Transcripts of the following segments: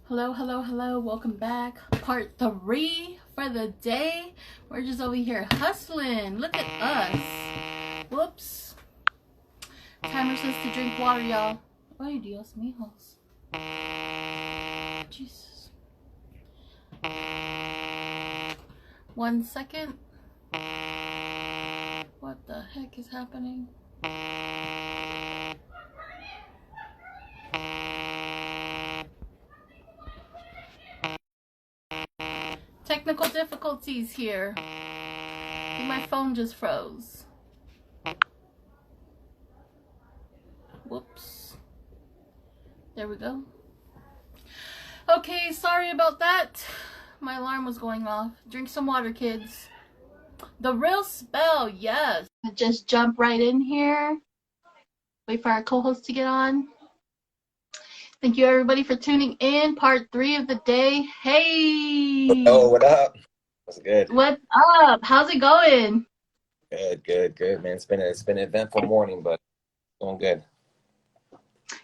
Hello, hello, hello. Welcome back. Part 3 for the day. We're just over here hustling. Look at us. Whoops. Timer says to drink water, y'all. Ay, Dios míos. Jesus. 1 second. What the heck is happening? Technical difficulties here. I think my phone just froze. Whoops. There we go. Okay, sorry about that. My alarm was going off. Drink some water, kids. The real spell, yes. Just jump right in here. Wait for our co-host to get on. Thank you, everybody, for tuning in. Part 3 of the day. Hey. Oh, what up? What's good? What's up? How's it going? Good, man. It's been an eventful morning, but going good.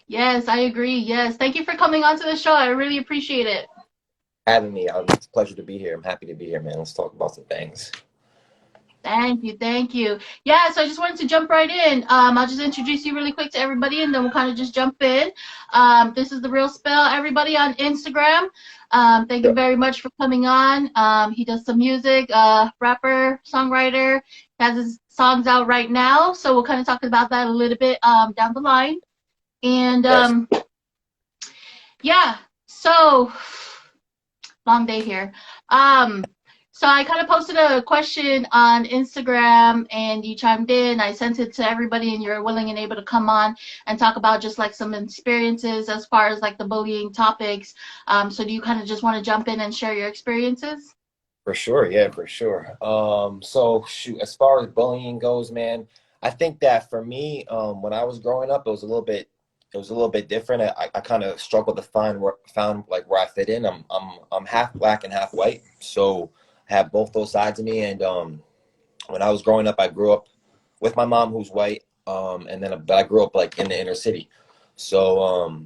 Yes, I agree. Yes. Thank you for coming on to the show. I really appreciate it. Having me, it's a pleasure to be here. I'm happy to be here, man. Let's talk about some things. Thank you, thank you. Yeah, so I just wanted to jump right in. I'll just introduce you really quick to everybody, and then we'll kind of just jump in. This is the Real Spell, everybody on Instagram. Thank you Yep. very much for coming on. He does some music, rapper, songwriter, has his songs out right now, so we'll kind of talk about that a little bit down the line. And Yes, yeah, so long day here. So I kind of posted a question on Instagram and you chimed in. I sent it to everybody and you're willing and able to come on and talk about just like some experiences as far as like the bullying topics. So do you kind of just want to jump in and share your experiences? for sure. Yeah, for sure. So shoot, as far as bullying goes, man, I think that for me, when I was growing up, it was a little bit different. I kind of struggled to found like where I fit in. I'm half black and half white, so I have both those sides of me. And when I was growing up, I grew up with my mom who's white, and then but I grew up like in the inner city, so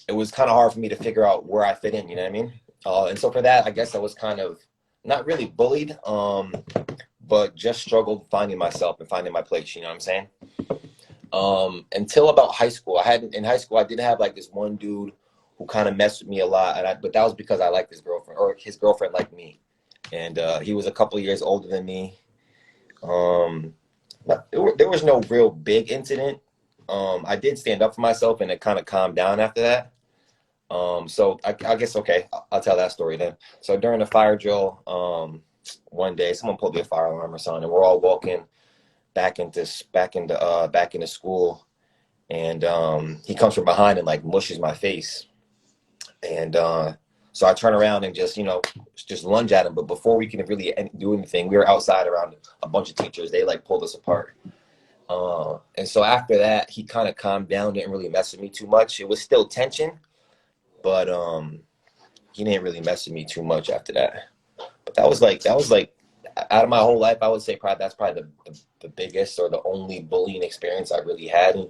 it was kind of hard for me to figure out where I fit in. You know what I mean? And so for that, I guess I was kind of not really bullied, but just struggled finding myself and finding my place. You know what I'm saying? Until about high school, in high school I did have like this one dude who kind of messed with me a lot, but that was because I liked his girlfriend or his girlfriend liked me, and he was a couple of years older than me. Um, there was no real big incident. I did stand up for myself, and it kind of calmed down after that. So I guess okay, I'll tell that story then. So during the fire drill, one day someone pulled me a fire alarm or something, and we're all walking back into school, and he comes from behind and like mushes my face, and so I turn around and just lunge at him. But before we can really do anything, we were outside around a bunch of teachers. They like pulled us apart. And so after that, he kind of calmed down, didn't really mess with me too much. It was still tension, but he didn't really mess with me too much after that. But that was like out of my whole life, I would say probably that's probably the biggest or the only bullying experience I really had. And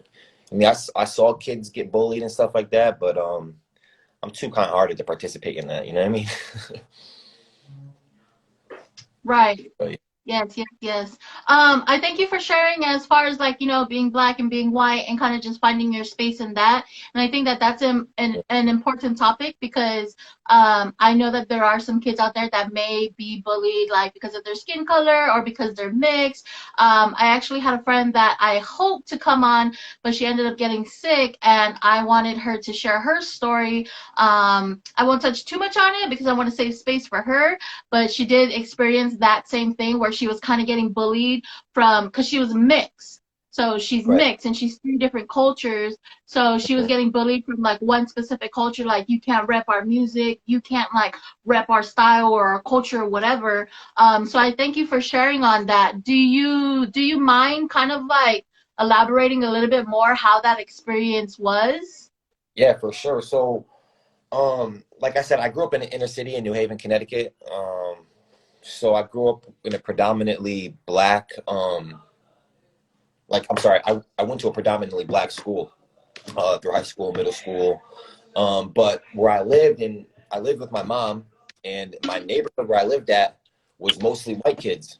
I mean, I saw kids get bullied and stuff like that, but I'm too kind-hearted to participate in that. You know what I mean? Right. But Yes, yes, yes. I thank you for sharing as far as like, being black and being white and kind of just finding your space in that. And I think that that's an important topic because I know that there are some kids out there that may be bullied like because of their skin color or because they're mixed. I actually had a friend that I hoped to come on, but she ended up getting sick and I wanted her to share her story. I won't touch too much on it because I want to save space for her, but she did experience that same thing where she was kind of getting bullied from because she was mixed. So she's right. mixed and she's three different cultures. So she was getting bullied from like one specific culture, like you can't rep our music, you can't like rep our style or our culture or whatever. So I thank you for sharing on that. Do you mind kind of like elaborating a little bit more how that experience was? Yeah, for sure. So like I said, I grew up in the inner city in New Haven, Connecticut. So I grew up in a predominantly black, like I'm sorry, I went to a predominantly black school through high school, middle school. But where I lived I lived with my mom, and my neighborhood where I lived at was mostly white kids.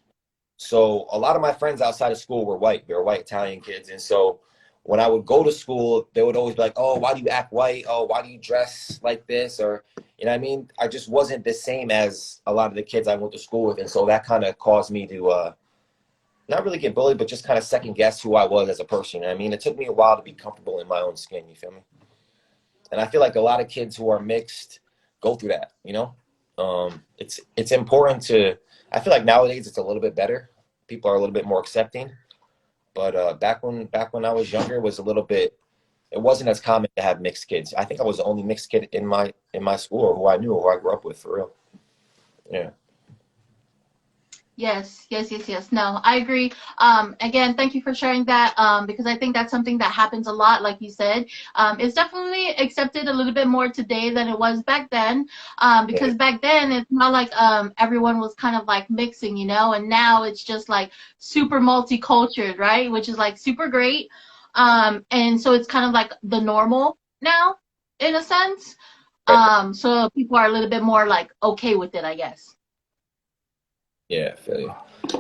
So a lot of my friends outside of school were white. They were white Italian kids. And so when I would go to school, they would always be like, oh, why do you act white? Oh, why do you dress like this? Or, you know what I mean? I just wasn't the same as a lot of the kids I went to school with. And so that kind of caused me to not really get bullied, but just kind of second guess who I was as a person. You know what I mean? It took me a while to be comfortable in my own skin. You feel me? And I feel like a lot of kids who are mixed go through that, you know? It's important to, I feel like nowadays it's a little bit better. People are a little bit more accepting. But back when I was younger, it was a little bit, it wasn't as common to have mixed kids. I think I was the only mixed kid in my school, or who I knew, or who I grew up with, for real. Yeah. Yes, yes, yes, yes. No, I agree. Again, thank you for sharing that. Because I think that's something that happens a lot, like you said. It's definitely accepted a little bit more today than it was back then. Yeah. Because back then it's not like everyone was kind of like mixing, you know, and now it's just like super multicultural, right? Which is like super great. And so it's kind of like the normal now, in a sense. Right. So people are a little bit more like okay with it, I guess. Yeah, I feel you.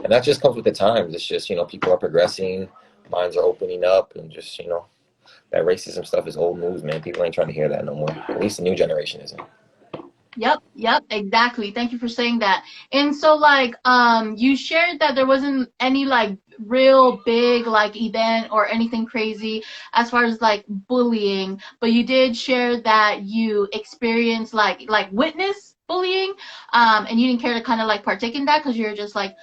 And that just comes with the times. It's just, people are progressing, minds are opening up, and just, that racism stuff is old news, man. People ain't trying to hear that no more. At least the new generation isn't. Yep, yep, exactly. Thank you for saying that. And so like you shared that there wasn't any like real big like event or anything crazy as far as like bullying, but you did share that you experienced like witness bullying, and you didn't care to kind of like partake in that because you're just like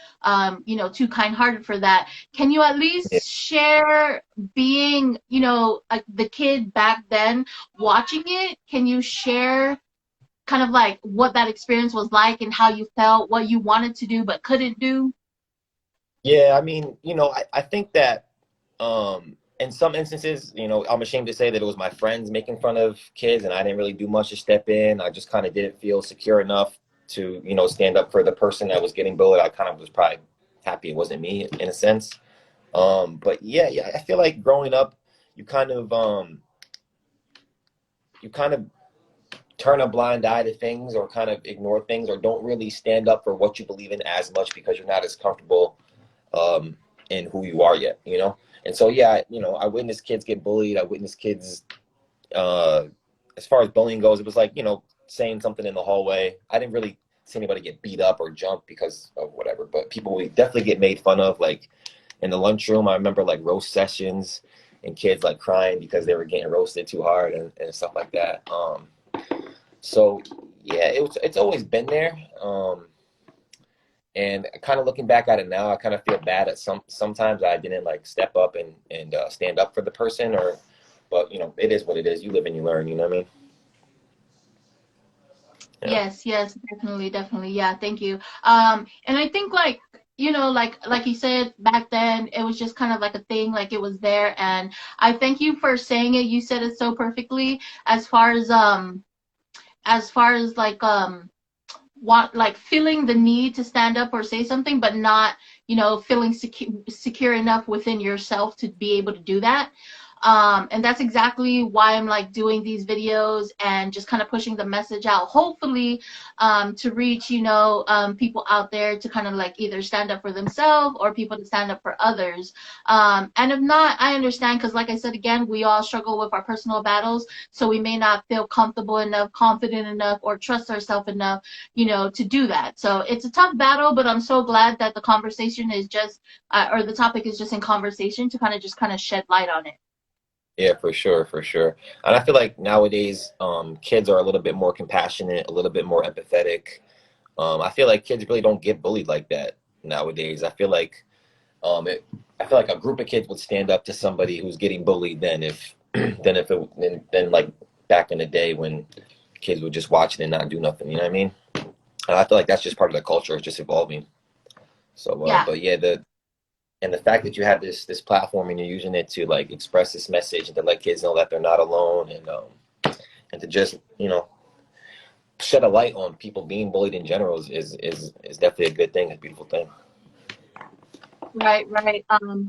too kind-hearted for that. Can you at Yeah. least share being, like the kid back then watching it? Can you share kind of like what that experience was like and how you felt, what you wanted to do but couldn't do? Yeah, I mean, I think that in some instances, I'm ashamed to say that it was my friends making fun of kids, and I didn't really do much to step in. I just kind of didn't feel secure enough to, stand up for the person that was getting bullied. I kind of was probably happy it wasn't me in a sense. But yeah, I feel like growing up, you kind of you kind of turn a blind eye to things, or kind of ignore things, or don't really stand up for what you believe in as much because you're not as comfortable in who you are yet. And so, yeah, I witnessed kids get bullied. I witnessed kids, uh, as far as bullying goes, it was like, saying something in the hallway. I didn't really see anybody get beat up or jump because of whatever, but people would definitely get made fun of. Like in the lunchroom, I remember like roast sessions and kids like crying because they were getting roasted too hard, and stuff like that. So yeah, it's always been there. And kind of looking back at it now, I kind of feel bad at sometimes I didn't like step up and stand up for the person, but it is what it is. You live and you learn. You know what I mean? Yeah. Yes, yes, definitely, definitely. Yeah, thank you. And I think like, like you said back then, it was just kind of like a thing, like it was there. And I thank you for saying it. You said it so perfectly as far as like want like feeling the need to stand up or say something, but not, feeling secure enough within yourself to be able to do that. And that's exactly why I'm like doing these videos and just kind of pushing the message out, hopefully, to reach, people out there to kind of like either stand up for themselves or people to stand up for others. And if not, I understand because, like I said again, we all struggle with our personal battles, so we may not feel comfortable enough, confident enough, or trust ourselves enough, to do that. So it's a tough battle, but I'm so glad that the conversation is just, or the topic is just in conversation to kind of shed light on it. Yeah, for sure, for sure. And I feel like nowadays, kids are a little bit more compassionate, a little bit more empathetic. I feel like kids really don't get bullied like that nowadays. Um, it, I feel like a group of kids would stand up to somebody who's getting bullied than like back in the day when kids would just watch it and not do nothing. You know what I mean? And I feel like that's just part of the culture. It's just evolving. So, Yeah. but yeah, the fact that you have this platform and you're using it to like express this message and to let kids know that they're not alone, and to just shed a light on people being bullied in general is definitely a good thing, a beautiful thing. Right, right.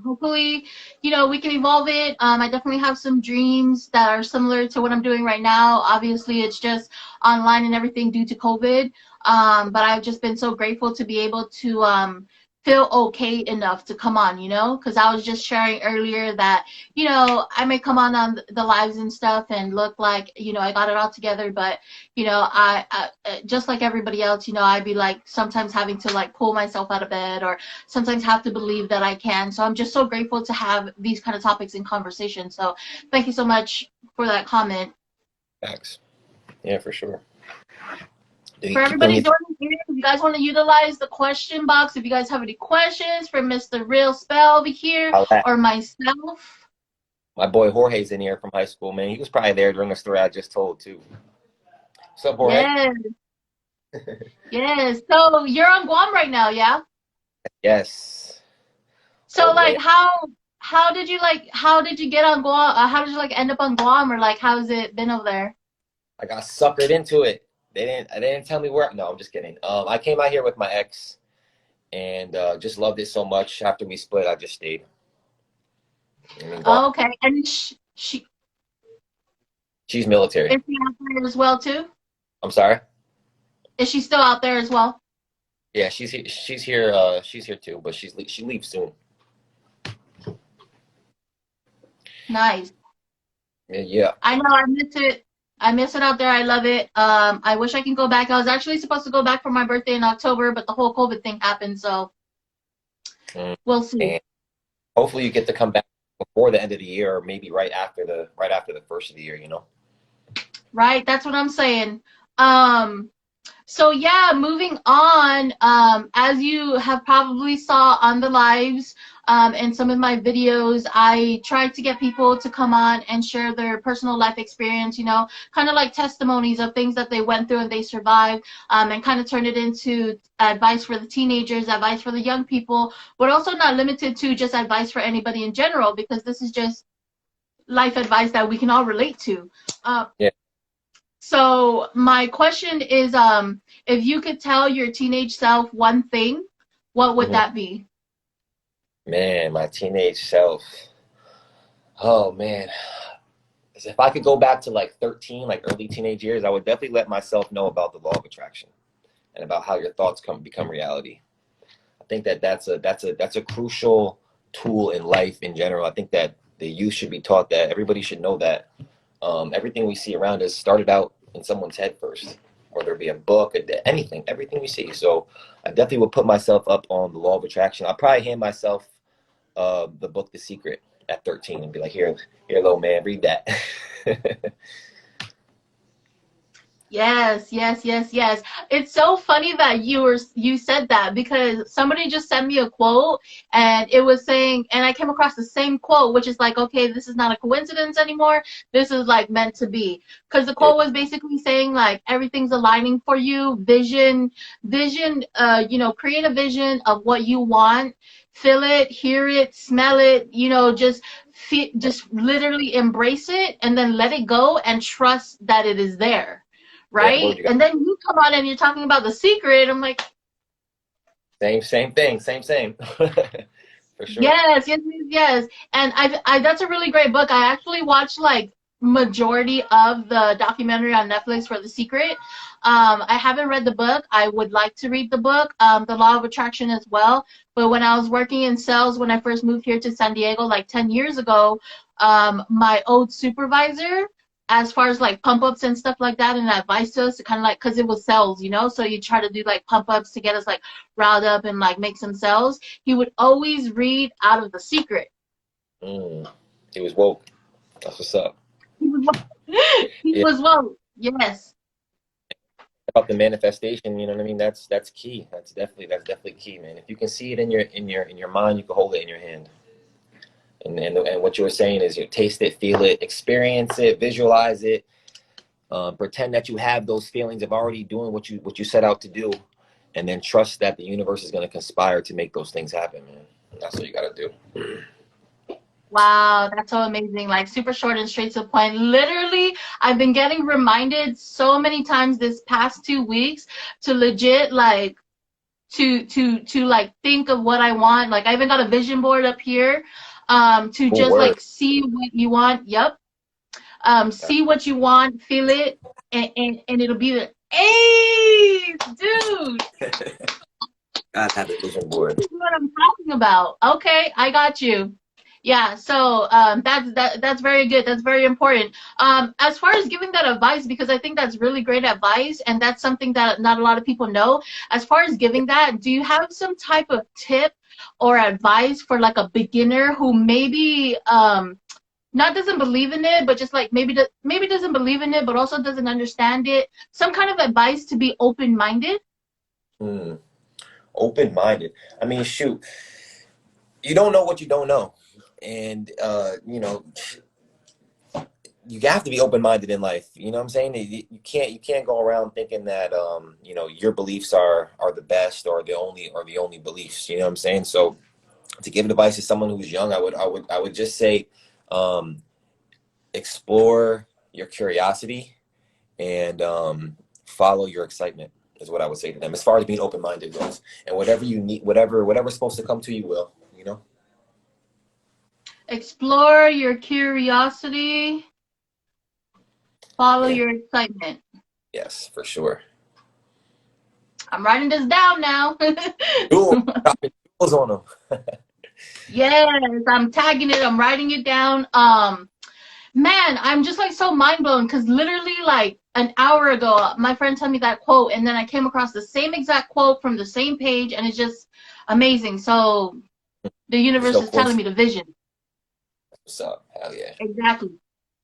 Hopefully, we can evolve it. I definitely have some dreams that are similar to what I'm doing right now. Obviously, it's just online and everything due to COVID. But I've just been so grateful to be able to feel okay enough to come on, because I was just sharing earlier that, I may come on the lives and stuff and look like, I got it all together, but I just like everybody else, I'd be like sometimes having to like pull myself out of bed or sometimes have to believe that I can. So I'm just so grateful to have these kind of topics in conversation. So thank you so much for that comment. Thanks. Yeah, for sure. Do you For keep doing everybody it? joining here, if you guys want to utilize the question box, if you guys have any questions for Mr. Real Spell over here I'll laugh. or myself. My boy Jorge's in here from high school, man. He was probably there during the story I just told too. What's up, Jorge? Yes, yes. So you're on Guam right now, yeah? Yes. So All the like way. how did you get on Guam? How did you like end up on Guam or like how's it been over there? I got suckered into it. They didn't tell me where. No, I'm just kidding. I came out here with my ex and just loved it so much. After we split, I just stayed. I mean, gone. Oh, okay. And she She's military. is she out there as well too? I'm sorry. Is she still out there as well? Yeah, she's here. She's here too, but she leaves soon. Nice. Yeah, yeah. I know I miss it. I miss it out there. I love it. I wish I can go back. I was actually supposed to go back for my birthday in October, but the whole COVID thing happened, so Mm. we'll see. And hopefully you get to come back before the end of the year, or maybe right after the first of the year. You know. Right? That's what I'm saying. Um, So yeah, moving on. As you have probably saw on the lives and some of my videos, I tried to get people to come on and share their personal life experience. Kind of like testimonies of things that they went through and they survived, and kind of turn it into advice for the teenagers, advice for the young people, but also not limited to just advice for anybody in general, because this is just life advice that we can all relate to. Uh, Yeah. so my question is, if you could tell your teenage self one thing, what would Hmm. that be? Man, my teenage self. Oh man, if I could go back to like 13, like early teenage years, I would definitely let myself know about the law of attraction and about how your thoughts become reality. I think that's a crucial tool in life in general. I think that the youth should be taught that. Everybody should know that everything we see around us started out in someone's head first, whether it be a book, anything, everything we see. So I definitely would put myself up on the law of attraction. I'll probably hand myself the book The Secret at 13 and be like, here, little man, read that. Yes, yes, yes, yes. It's so funny that you said that because somebody just sent me a quote and it was saying, and I came across the same quote, which is like, okay, this is not a coincidence anymore. This is like meant to be. Because the Yeah, quote was basically saying like everything's aligning for you, vision, create a vision of what you want, feel it, hear it, smell it, just literally embrace it and then let it go and trust that it is there, yeah, word right? you got. And then you come on and you're talking about The Secret. I'm like, Same thing, same. For sure. yes, yes, yes, yes. And I that's a really great book. I actually watched like majority of the documentary on Netflix for The Secret. I haven't read the book. I would like to read the book, The Law of Attraction as well. But when I was working in sales when I first moved here to San Diego like 10 years ago, my old supervisor, as far as like pump ups and stuff like that, and advice to us, kind of like, because it was sales, so you try to do like pump ups to get us like riled up and like make some sales. He would always read out of The Secret. Mm, he was woke. That's what's up. He was he Yeah, was well, yes. about the manifestation. You know what I mean? That's key. That's definitely key, man. If you can see it in your mind, you can hold it in your hand. And what you were saying is you taste it, feel it, experience it, visualize it, pretend that you have those feelings of already doing what you set out to do, and then trust that the universe is going to conspire to make those things happen, man. That's what you got to do. Wow, that's so amazing. Like super short and straight to the point. Literally, I've been getting reminded so many times this past 2 weeks to legit like to like think of what I want. Like I even got a vision board up here to Cool just word. like see what you want. Yep. See what you want, feel it, and it'll be the hey, dude. I have a vision board. This is what I'm talking about. Okay, I got you. Yeah, so that's very good. That's very important. As far as giving that advice, because I think that's really great advice, and that's something that not a lot of people know. As far as giving that, do you have some type of tip or advice for like a beginner who maybe not doesn't believe in it, but just like maybe doesn't believe in it, but also doesn't understand it? Some kind of advice to be open-minded. Hmm. Open-minded. I mean, shoot, you don't know what you don't know, and you have to be open-minded in life. You know what I'm saying? You can't go around thinking that your beliefs are the best or the only beliefs. You know what I'm saying? So to give advice to someone who's young, I would just say, um, explore your curiosity and follow your excitement is what I would say to them as far as being open-minded goes. And whatever you need, whatever's supposed to come to you will. Explore your curiosity, follow And your excitement. yes, for sure. I'm writing this down now. Jewels, dropping jewels on them. Yes, I'm tagging it. I'm writing it down. Man, I'm just like so mind blown because literally like an hour ago, my friend told me that quote, and then I came across the same exact quote from the same page, and it's just amazing. So the There's universe no is telling coincidence. me the vision. What's up? Hell yeah. Exactly.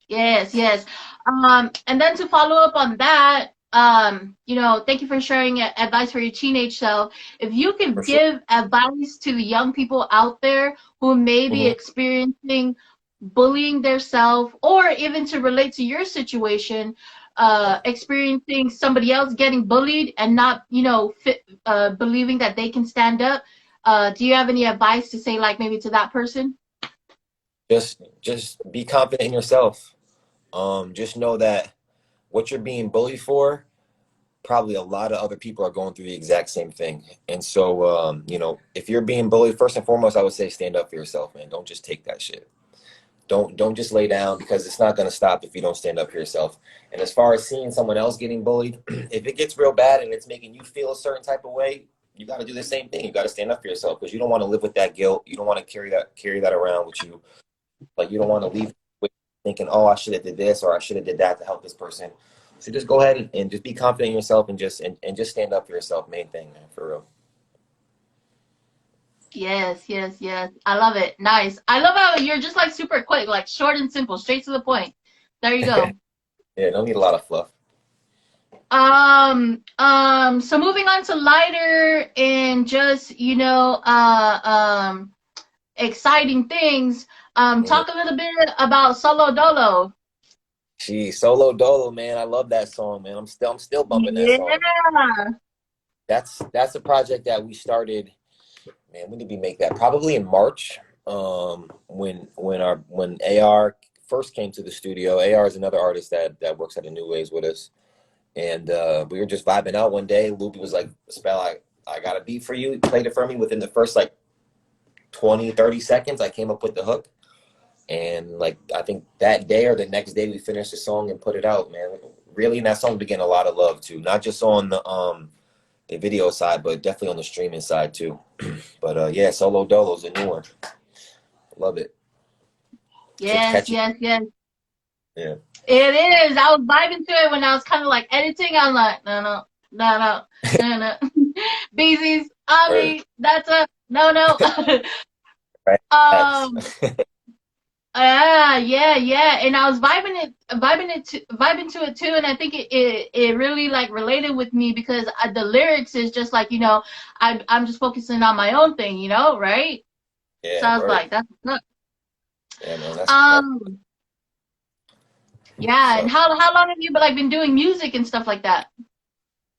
Yes, yes. And then to follow up on that, thank you for sharing advice for your teenage self. If you For could sure. give advice to the young people out there who may be Hmm. experiencing bullying themselves, or even to relate to your situation, experiencing somebody else getting bullied and not, believing that they can stand up, do you have any advice to say, like maybe to that person? Just be confident in yourself. Just know that what you're being bullied for, probably a lot of other people are going through the exact same thing. And so, if you're being bullied, first and foremost, I would say stand up for yourself, man. Don't just take that shit. Don't just lay down because it's not going to stop if you don't stand up for yourself. And as far as seeing someone else getting bullied, if it gets real bad and it's making you feel a certain type of way, you got to do the same thing. You got to stand up for yourself because you don't want to live with that guilt. You don't want to carry that around with you. Like you don't want to leave with thinking, oh, I should have did this or I should have did that to help this person. So just go ahead and just be confident in yourself and just stand up for yourself. Main thing, man, for real. Yes, yes, yes. I love it. Nice. I love how you're just like super quick, like short and simple, straight to the point. There you go. Yeah, don't need a lot of fluff. So moving on to lighter and just, exciting things. Mhm. Talk a little bit about Solo Dolo. Gee, Solo Dolo, man, I love that song, man. I'm still bumping that song. Yeah. That's a project that we started. Man, when did we make that? Probably in March. When AR first came to the studio. AR is another artist that works at the New Ways with us, and we were just vibing out one day. Loopy was like, "Spell, I got a beat for you." He played it for me within the first like 20, 30 seconds. I came up with the hook, and like I think that day or the next day we finished the song and put it out. Man, really, and that song began a lot of love too, not just on the video side, but definitely on the streaming side too. But yeah, Solo Dolo's a new one. Love it. It's a Yes, catchy. yes, yes. Yeah. It is. I was vibing to it when I was kind of like editing. I'm like, no, no, no, no, no, no. Beezy's, Word. Ami, that's a no, no. Right. Facts. um, Yeah, yeah, yeah. And I was vibing to it too. And I think it really like related with me because the lyrics is just like, I'm just focusing on my own thing, right? So Yeah, I was word. like, that's what's up. Yeah, man. That's Um, what's yeah. And up. how long have you been doing music and stuff like that?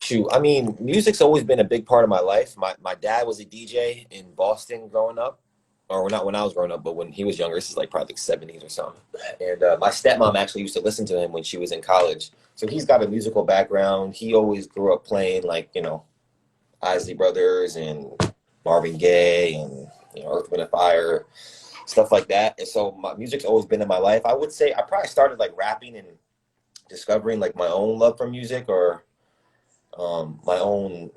Shoot, I mean, music's always been a big part of my life. My dad was a DJ in Boston growing up, or not when I was growing up, but when he was younger. This is like probably like '70s or something. And my stepmom actually used to listen to him when she was in college. So he's got a musical background. He always grew up playing like Isley Brothers and Marvin Gaye and Earth, Wind and Fire, stuff like that. And so my music's always been in my life. I would say I probably started like rapping and discovering like my own love for music or my own,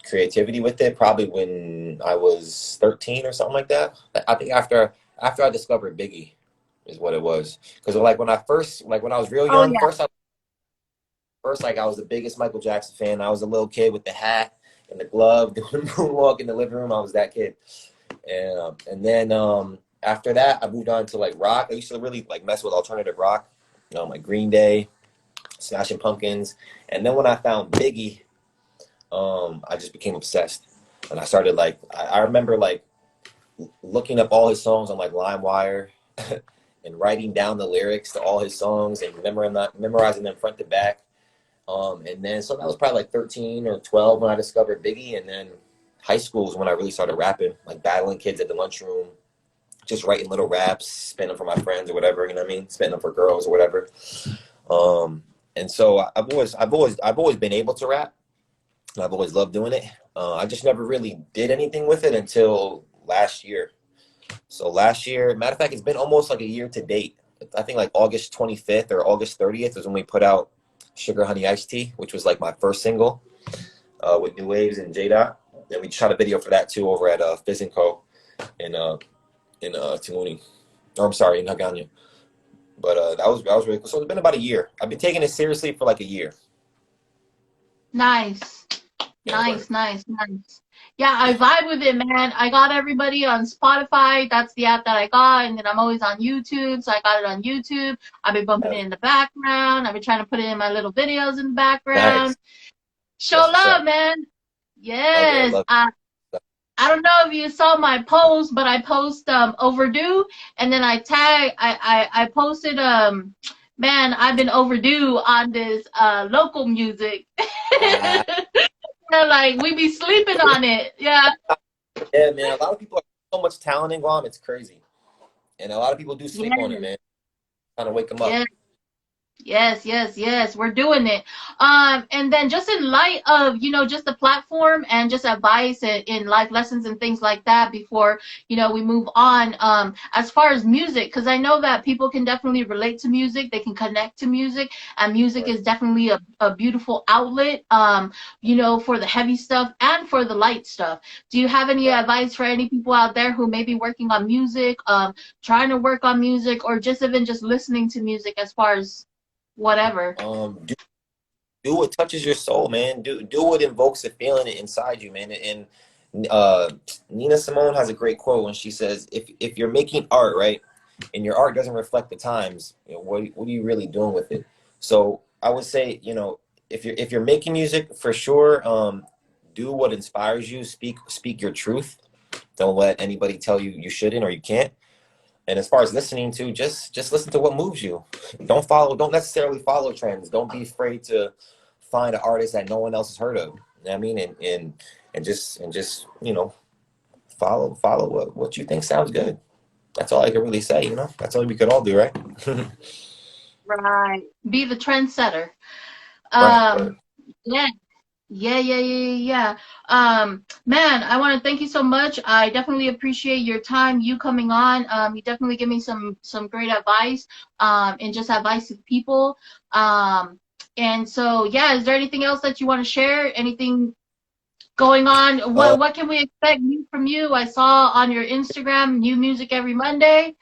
creativity with it probably when I was 13 or something like that. I think after I discovered Biggie is what it was. Because like when I was real Oh young, yeah. first like I was the biggest Michael Jackson fan. I was a little kid with the hat and the glove doing the moonwalk in the living room. I was that kid. And then after that I moved on to like rock. I used to really like mess with alternative rock, like Green Day, Smashing Pumpkins. And then when I found Biggie, I just became obsessed. And I started like I remember like looking up all his songs on like LimeWire and writing down the lyrics to all his songs and memorizing them front to back. And then so that was probably like 13 or 12 when I discovered Biggie. And then high school was when I really started rapping, like battling kids at the lunchroom, just writing little raps, spinning them for my friends or whatever, you know what I mean? Spinning them for girls or whatever. And so I've always been able to rap. I've always loved doing it. I just never really did anything with it until last year. So last year, matter of fact, it's been almost like a year to date. I think like August 25th or August 30th is when we put out Sugar Honey Iced Tea, which was like my first single with New Waves and J Dot. And we shot a video for that too over at Fizz & Co. in Timoni. Or I'm sorry, in Haganya. But that was really cool. So it's been about a year. I've been taking it seriously for like a year. Nice. Yeah, Nice, nice, nice. Yeah, I vibe with it, man. I got everybody on Spotify. That's the app that I got. And then I'm always on YouTube. So I got it on YouTube. I've been bumping it in the background. I've been trying to put it in my little videos in the background. nice. Show That's what's love, up. man. Love it. I Yes. love it. I don't know if you saw my post, but I post overdue, and then I posted man, I've been overdue on this local music. Uh, Like we be sleeping on it. Yeah. yeah, man. A lot of people have so much talent in Guam. It's crazy. And a lot of people do sleep on it, Yes. man. Trying to wake them up. Yes. Yes, yes, yes, we're doing it. And then just in light of, just the platform and just advice in life lessons and things like that before, we move on, as far as music, because I know that people can definitely relate to music, they can connect to music, and music Right. is definitely a beautiful outlet, for the heavy stuff and for the light stuff. Do you have any Right. advice for any people out there who may be working on music, trying to work on music, or just even just listening to music as far as whatever? Do what touches your soul, man. Do what invokes a feeling inside you, man. And Nina Simone has a great quote when she says, "If you're making art, right, and your art doesn't reflect the times, what are you really doing with it?" So I would say, if you're making music, for sure, do what inspires you. Speak your truth. Don't let anybody tell you you shouldn't or you can't. And as far as listening to, just listen to what moves you. Don't necessarily follow trends. Don't be afraid to find an artist that no one else has heard of. You know what I mean? And just follow what you think sounds good. That's all I can really say, That's all we could all do, right? Right. Be the trendsetter. Right, right. Um, yeah, yeah, yeah, yeah, yeah. Man, I want to thank you so much. I definitely appreciate your time, you coming on. You definitely give me some great advice, and just advice to people. And so yeah, is there anything else that you want to share? Anything going on? Uh, What can we expect new from you? I saw on your Instagram, new music every Monday.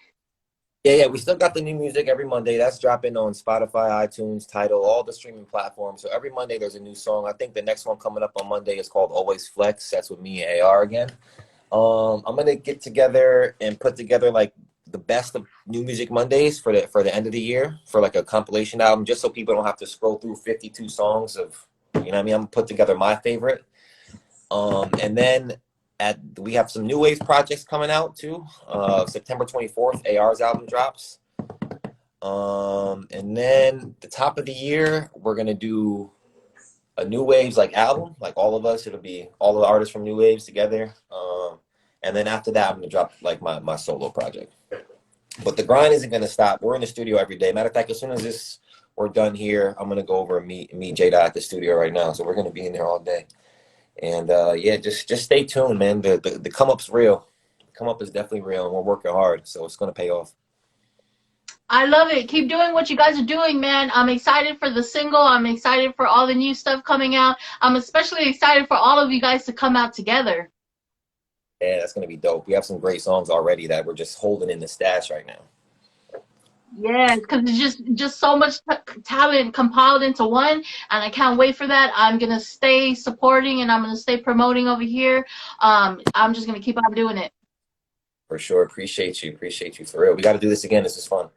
yeah, we still got the new music every Monday. That's dropping on Spotify, iTunes, Tidal, all the streaming platforms. So every Monday there's a new song. I think the next one coming up on Monday is called Always Flex. That's with me and AR again. I'm gonna get together and put together like the best of New Music Mondays for the end of the year for like a compilation album, just so people don't have to scroll through 52 songs of, what I mean. I'm gonna put together my favorite. And then we have some new waves projects coming out too. September 24th, AR's album drops. And then the top of the year, we're gonna do a new waves like album, like all of us. It'll be all the artists from new waves together. And then after that, I'm gonna drop like my solo project. But the grind isn't gonna stop. We're in the studio every day. Matter of fact, as soon as we're done here, I'm gonna go over and meet Jada at the studio right now. So we're gonna be in there all day. And yeah, just stay tuned, man. The come up's real. The come up is definitely real, and we're working hard, so it's gonna pay off. I love it. Keep doing what you guys are doing, man. I'm excited for the single. I'm excited for all the new stuff coming out. I'm especially excited for all of you guys to come out together. Yeah, that's gonna be dope. We have some great songs already that we're just holding in the stash right now. Yeah, because it's just so much talent compiled into one, and I can't wait for that. I'm gonna stay supporting and I'm gonna stay promoting over here. I'm just gonna keep on doing it. For sure. Appreciate you for real. We got to do this again. This is fun.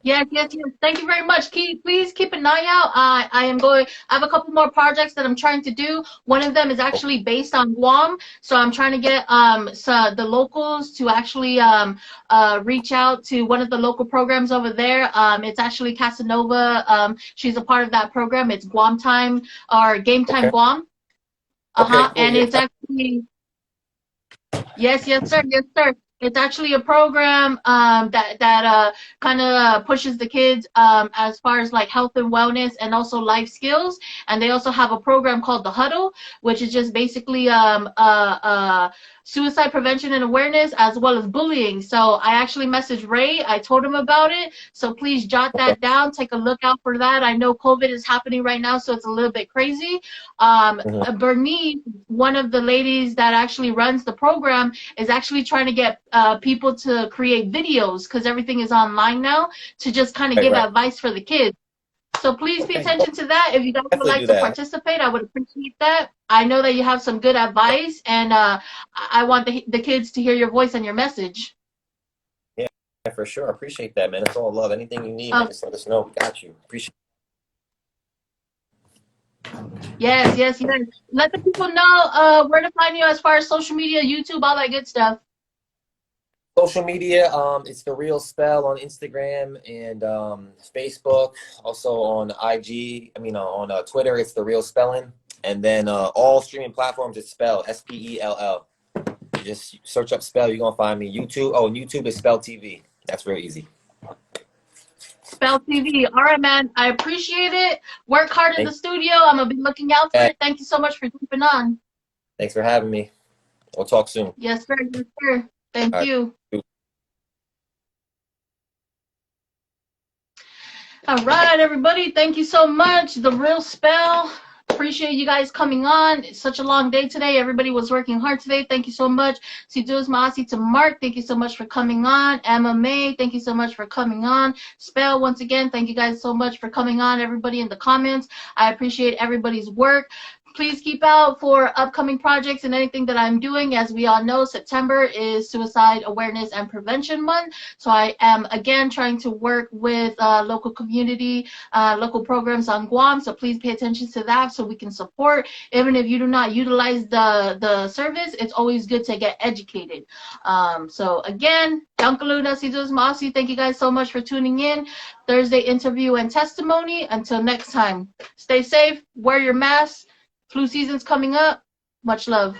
Yes, yes, yes. Thank you very much. Please keep an eye out. I have a couple more projects that I'm trying to do. One of them is Oh, actually based on Guam, so I'm trying to get the locals to actually reach out to one of the local programs over there. It's actually Casanova. She's a part of that program. It's Guam Time or Game Time okay. Guam. Okay. Cool. And Yeah. it's actually yes, yes, sir. Yes, sir. It's actually a program that kind of pushes the kids as far as like health and wellness and also life skills. And they also have a program called the Huddle, which is just basically suicide prevention and awareness as well as bullying. So I actually messaged Ray. I told him about it. So please jot Okay. that down. Take a look out for that. I know COVID is happening right now, so it's a little bit crazy. Um, Mhm. Bernice, one of the ladies that actually runs the program, is actually trying to get people to create videos because everything is online now to just kind of Right. give Right. advice for the kids. So please pay Okay. Oh, attention to that. If you guys would definitely like do to that. participate, I would appreciate that. I know that you have some good advice, and I want the kids to hear your voice and your message. Yeah, for sure. I appreciate that, man. It's all love. Anything you need, man, Um, just let us know. We got you. Appreciate yes, yes, yes. Let the people know where to find you as far as social media, YouTube, all that good stuff. social media. It's the real spell on Instagram and Facebook. Also on IG. I mean, on Twitter, it's the real spelling. And then all streaming platforms, it's spelled Spell. You just search up spell, you're gonna find me. YouTube. Oh, and YouTube is spell TV. That's real easy. Spell TV. All right, man. I appreciate it. Work hard in the Thank studio. I'm gonna be looking out for you. it. Thank you so much for jumping on. Thanks for having me. We'll talk soon. Yes, sir. Yes, sir. Thank All you. right. All right, everybody. Thank you so much. The Real Spell. Appreciate you guys coming on. It's such a long day today. Everybody was working hard today. Thank you so much. Sidus Maasi to Mark. Thank you so much for coming on. Emma May. Thank you so much for coming on. Spell, once again, thank you guys so much for coming on. Everybody in the comments. I appreciate everybody's work. Please keep out for upcoming projects and anything that I'm doing. As we all know, September is Suicide Awareness and Prevention Month. So I am, again, trying to work with local community, local programs on Guam. So please pay attention to that so we can support. Even if you do not utilize the service, it's always good to get educated. So again, Dankaluna Sidus Masi, thank you guys so much for tuning in. Thursday interview and testimony. Until next time, stay safe, wear your mask. Flu season's coming up. Much love.